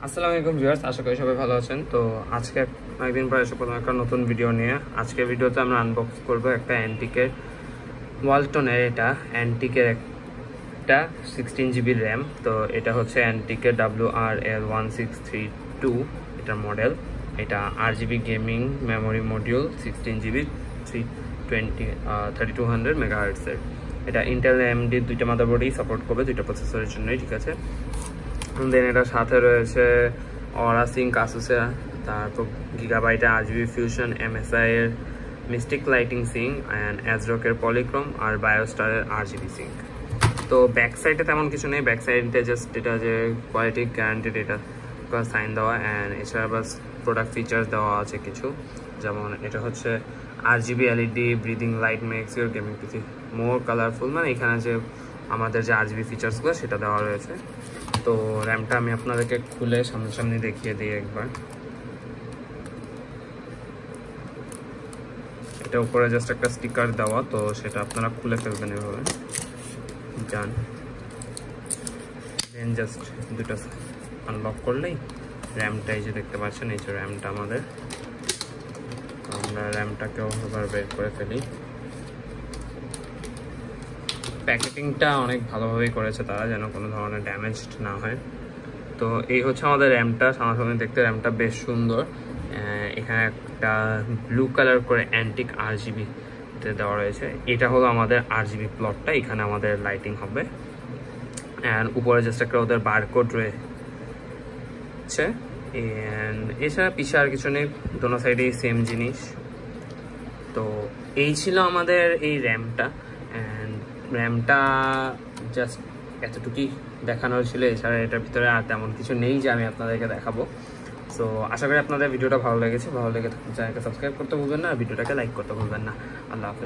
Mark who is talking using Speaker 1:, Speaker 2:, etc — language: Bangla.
Speaker 1: আসসালামু আলাইকুম ভিউয়ার্স, আশা করি সবাই ভালো আছেন। তো আজকে অনেকদিন পর এসে পড়লাম একটা নতুন ভিডিও নিয়ে। আজকে ভিডিওতে আমরা আনবক্স করব একটা অ্যান্টিকের ওয়ালটনের, এটা অ্যান্টিকের একটা 16GB র্যাম। তো এটা হচ্ছে অ্যান্টিকের WRL1632 এটা মডেল। এটা 8GB gaming memory module, 16GB 3200 MHz। এটা ইন্টেল AMD দুইটা মাদারবোর্ডেই সাপোর্ট করবে, দুইটা প্রসেসরের জন্যই, ঠিক আছে। দেন এটার সাথে রয়েছে অরা সিঙ্ক আসুসের, তারপর গিগাবাইটের RGB ফিউশন, MSI এর মিস্টিক লাইটিং সিঙ্ক অ্যান্ড অ্যাজরকের পলিক্রোম আর বায়োস্টারের RGB সিঙ্ক। তো ব্যাক সাইডে তেমন কিছু নেই, ব্যাক সাইডে জাস্ট এটা যে কোয়ালিটি গ্যারান্টেড এটা সাইন দেওয়া, অ্যান্ড এছাড়া বাস প্রোডাক্ট ফিচার্স দেওয়া আছে কিছু, যেমন এটা হচ্ছে RGB LED breathing light makes your gaming PC more colourful, মানে এখানে যে আমাদের যে RGB ফিচার্সগুলো সেটা দেওয়া রয়েছে। তো র্যামটা আমি আপনাদেরকে খুলে সামনাসামনি দেখিয়ে দিই একবার। এটা উপরে জাস্ট একটা স্টিকার দেওয়া, তো সেটা আপনারা খুলে ফেলবেন এভাবে যান, দেন জাস্ট দুটো আনলক করলেই র্যামটা এই যে দেখতে পাচ্ছেন, এই যে র্যামটা আমাদের। আমরা র্যামটাকেও এবার বের করে ফেলি। প্যাকেটিংটা অনেক ভালোভাবেই করেছে তারা, যেন কোনো ধরনের ড্যামেজ না হয়। তো এই হচ্ছে আমাদের র্যামটা, সামনাসামনি দেখতে র্যামটা বেশ সুন্দর। এখানে একটা ব্লু কালার করে অ্যান্টিক RGB দেওয়া রয়েছে। এটা হলো আমাদের RGB প্লটটা, এখানে আমাদের লাইটিং হবে। অ্যান্ড উপরে জাস্ট একটা ওদের বারকোড রয়েছে। অ্যান্ড এছাড়া পিছিয়ে আর কিছু নেই, দোনো সাইডেই সেম জিনিস। তো এই ছিল আমাদের এই র্যামটা। অ্যান্ড র্যামটা জাস্ট এতটুকুই দেখানোর ছিল, এছাড়া এটার ভিতরে আর তেমন কিছু নেই যে আমি আপনাদেরকে দেখাবো। সো আশা করি আপনাদের ভিডিওটা ভালো লেগেছে। ভালো লেগে থাকলে চ্যানেলকে সাবস্ক্রাইব করতে ভুলবেন না, আর ভিডিওটাকে লাইক করতে ভুলবেন না। আল্লাহ হাফেজ।